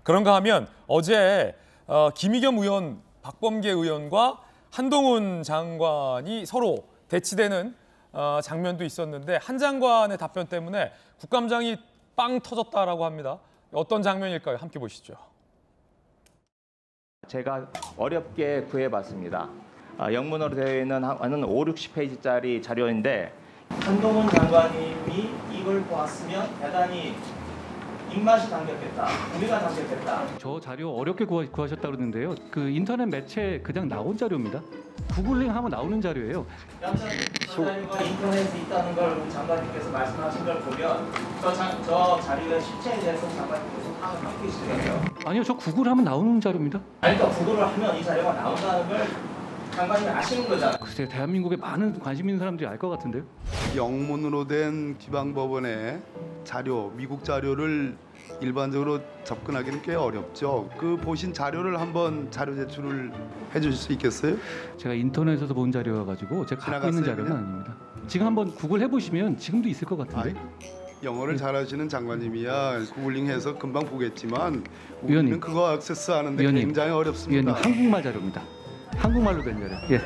그런가 하면 어제 김의겸 의원, 박범계 의원과 한동훈 장관이 서로 대치되는 장면도 있었는데 한 장관의 답변 때문에 국감장이 빵 터졌다라고 합니다. 어떤 장면일까요? 함께 보시죠. 제가 어렵게 구해봤습니다. 영문으로 되어 있는 한 5, 60페이지짜리 자료인데 한동훈 장관님이 이걸 보았으면 대단히 입맛이 당겼겠다. 우리가 당겼겠다. 저 자료 어렵게 구하셨다고 그러는데요. 그 인터넷 매체에 그냥 나온 자료입니다. 구글링하면 나오는 자료예요. 여튼 저 자료가 인터넷에 있다는 걸 장관님께서 말씀하신 걸 보면 저 자료의 실체에 대해서 장관님께서 파악을 하고 계시더라고요. 아니요, 저 구글하면 나오는 자료입니다. 아니, 그러니까 구글을 하면 이 자료가 나온다는 걸 장관님이 아시는 거잖아요. 글쎄, 대한민국에 많은 관심 있는 사람들이 알 것 같은데요. 영문으로 된 지방법원의 자료, 미국 자료를 일반적으로 접근하기는 꽤 어렵죠. 그 보신 자료를 한번 자료 제출을 해주실 수 있겠어요? 제가 인터넷에서 본 자료여가지고 제가 갖고 있는 자료는 그냥? 아닙니다. 지금 한번 구글 해보시면 지금도 있을 것 같은데. 영어를 잘하시는 장관님이야 구글링해서 금방 보겠지만 위원님, 우리는 그거 액세스하는데 위원님, 굉장히 어렵습니다. 위원님, 한국말 자료입니다. 한국말로 된 자료. 예.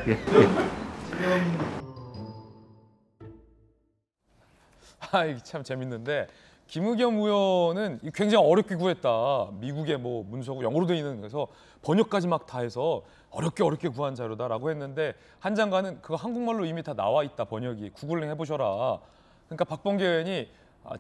이게 참 재밌는데 김의겸 의원은 굉장히 어렵게 구했다. 미국의 뭐 문서고 영어로 돼 있는 그래서 번역까지 막 다 해서 어렵게 구한 자료다라고 했는데 한 장관은 그거 한국말로 이미 다 나와 있다. 번역이 구글링 해보셔라. 그러니까 박범계 의원이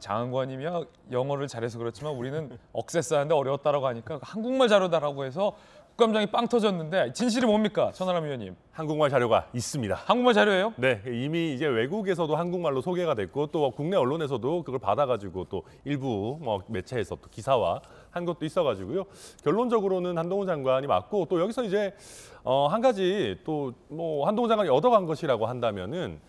장관님이야 영어를 잘해서 그렇지만 우리는 억세스하는데 어려웠다라고 하니까 한국말 자료다라고 해서 국감장이 빵 터졌는데 진실이 뭡니까? 천하람 의원님. 한국말 자료가 있습니다. 한국말 자료예요? 네, 이미 이제 외국에서도 한국말로 소개가 됐고 또 국내 언론에서도 그걸 받아가지고 또 일부 매체에서 또 기사화 한 것도 있어가지고요. 결론적으로는 한동훈 장관이 맞고 또 여기서 이제 한 가지 또 뭐 한동훈 장관이 얻어간 것이라고 한다면은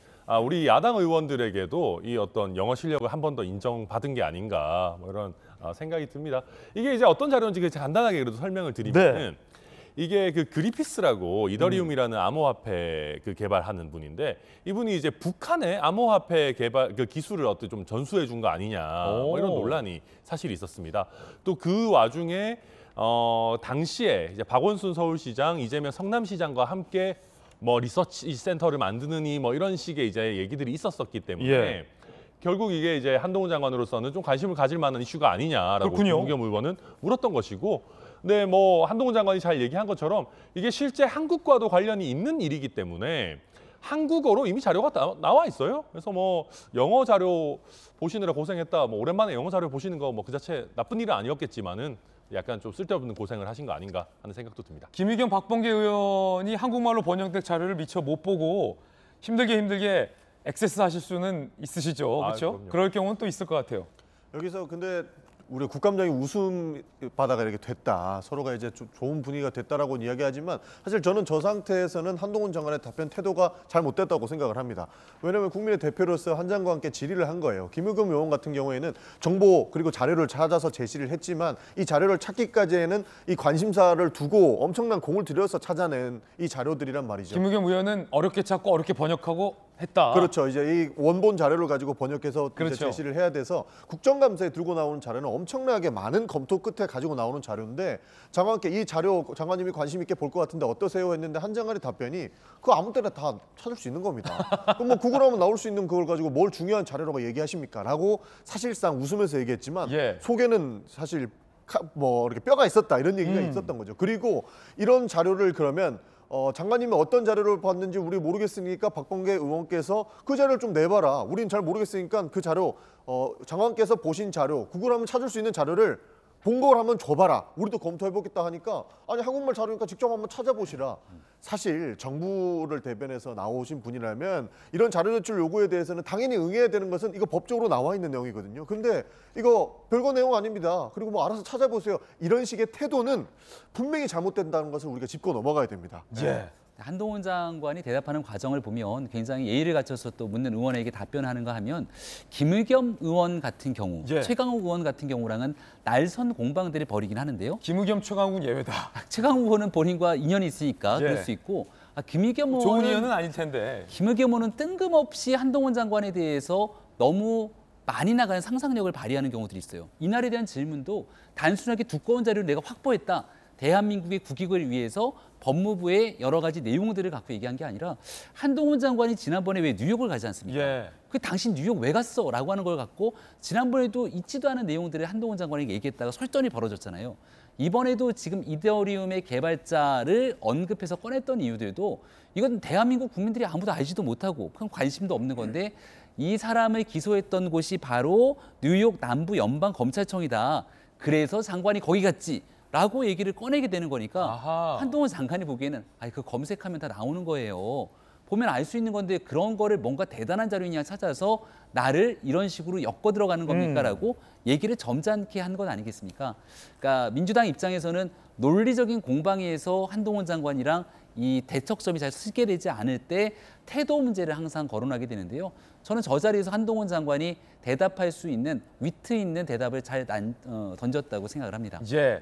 우리 야당 의원들에게도 이 어떤 영어 실력을 한 번 더 인정받은 게 아닌가 뭐 이런 생각이 듭니다. 이게 이제 어떤 자료인지 간단하게 그래도 설명을 드리면은. 네. 이게 그 그리피스라고 이더리움이라는 암호화폐 그 개발하는 분인데 이분이 이제 북한의 암호화폐 개발 그 기술을 어떻게 좀 전수해 준 거 아니냐 뭐 이런 논란이 사실 있었습니다. 또 그 와중에 당시에 이제 박원순 서울시장, 이재명 성남시장과 함께 뭐 리서치 센터를 만드느니 뭐 이런 식의 이제 얘기들이 있었었기 때문에 결국 이게 이제 한동훈 장관으로서는 좀 관심을 가질 만한 이슈가 아니냐라고 김의겸 의원은 물었던 것이고. 네, 뭐 한동훈 장관이 잘 얘기한 것처럼 이게 실제 한국과도 관련이 있는 일이기 때문에 한국어로 이미 자료가 나와 있어요. 그래서 뭐 영어 자료 보시느라 고생했다. 뭐 오랜만에 영어 자료 보시는 거 뭐 그 자체 나쁜 일은 아니었겠지만은 약간 좀 쓸데없는 고생을 하신 거 아닌가 하는 생각도 듭니다. 김의겸, 박범계 의원이 한국말로 번역된 자료를 미처 못 보고 힘들게 액세스 하실 수는 있으시죠, 그렇죠? 그럴 경우는 또 있을 것 같아요. 여기서 근데 우리 국감장이 웃음 바다가 이렇게 됐다. 서로가 이제 좀 좋은 분위기가 됐다라고 이야기하지만 사실 저는 저 상태에서는 한동훈 장관의 답변 태도가 잘못됐다고 생각을 합니다. 왜냐하면 국민의 대표로서 한 장관께 질의를 한 거예요. 김의겸 의원 같은 경우에는 정보 그리고 자료를 찾아서 제시를 했지만 이 자료를 찾기까지에는 이 관심사를 두고 엄청난 공을 들여서 찾아낸 이 자료들이란 말이죠. 김의겸 의원은 어렵게 찾고 어렵게 번역하고 했다. 그렇죠. 이제 이 원본 자료를 가지고 번역해서 그렇죠. 이제 제시를 해야 돼서 국정감사에 들고 나오는 자료는 엄청나게 많은 검토 끝에 가지고 나오는 자료인데 장관께 이 자료 장관님이 관심 있게 볼 것 같은데 어떠세요? 했는데 한 장관의 답변이 그거 아무 때나 다 찾을 수 있는 겁니다. 그럼 뭐 구글하면 나올 수 있는 그걸 가지고 뭘 중요한 자료라고 얘기하십니까? 라고 사실상 웃으면서 얘기했지만 속에는 사실 뭐 이렇게 뼈가 있었다 이런 얘기가 있었던 거죠. 그리고 이런 자료를 그러면 장관님이 어떤 자료를 봤는지 우리 모르겠으니까 박범계 의원께서 그 자료를 좀 내봐라. 우린 잘 모르겠으니까 그 자료 장관께서 보신 자료 구글하면 찾을 수 있는 자료를 본 걸 한번 줘봐라. 우리도 검토해보겠다 하니까 아니 한국말 자료니까 직접 한번 찾아보시라. 사실 정부를 대변해서 나오신 분이라면 이런 자료 제출 요구에 대해서는 당연히 응해야 되는 것은 이거 법적으로 나와 있는 내용이거든요. 근데 이거 별거 내용 아닙니다. 그리고 뭐 알아서 찾아보세요. 이런 식의 태도는 분명히 잘못된다는 것을 우리가 짚고 넘어가야 됩니다. 한동훈 장관이 대답하는 과정을 보면 굉장히 예의를 갖춰서 또 묻는 의원에게 답변하는가 하면 김의겸 의원 같은 경우, 최강욱 의원 같은 경우랑은 날선 공방들이 벌이긴 하는데요. 김의겸, 최강욱은 예외다. 최강욱 의원은 본인과 인연이 있으니까 그럴 수 있고 김의겸 의원은 좋은 인연은 아닐 텐데. 김의겸 의원은 뜬금없이 한동훈 장관에 대해서 너무 많이 나가는 상상력을 발휘하는 경우들이 있어요. 이날에 대한 질문도 단순하게 두꺼운 자료를 내가 확보했다. 대한민국의 국익을 위해서 법무부의 여러 가지 내용들을 갖고 얘기한 게 아니라 한동훈 장관이 지난번에 왜 뉴욕을 가지 않습니까? 예. 그 당신 뉴욕 왜 갔어? 라고 하는 걸 갖고 지난번에도 있지도 않은 내용들을 한동훈 장관에게 얘기했다가 설전이 벌어졌잖아요. 이번에도 지금 이더리움의 개발자를 언급해서 꺼냈던 이유들도 이건 대한민국 국민들이 아무도 알지도 못하고 큰 관심도 없는 건데 이 사람을 기소했던 곳이 바로 뉴욕 남부 연방 검찰청이다. 그래서 장관이 거기 갔지. 라고 얘기를 꺼내게 되는 거니까 아하. 한동훈 장관이 보기에는 그 검색하면 다 나오는 거예요. 보면 알 수 있는 건데 그런 거를 뭔가 대단한 자료냐 찾아서 나를 이런 식으로 엮어 들어가는 겁니까라고 얘기를 점잖게 한 건 아니겠습니까? 그러니까 민주당 입장에서는 논리적인 공방에서 한동훈 장관이랑 이 대척점이 잘 쓰게 되지 않을 때 태도 문제를 항상 거론하게 되는데요. 저는 저 자리에서 한동훈 장관이 대답할 수 있는 위트 있는 대답을 잘 던졌다고 생각을 합니다. 예.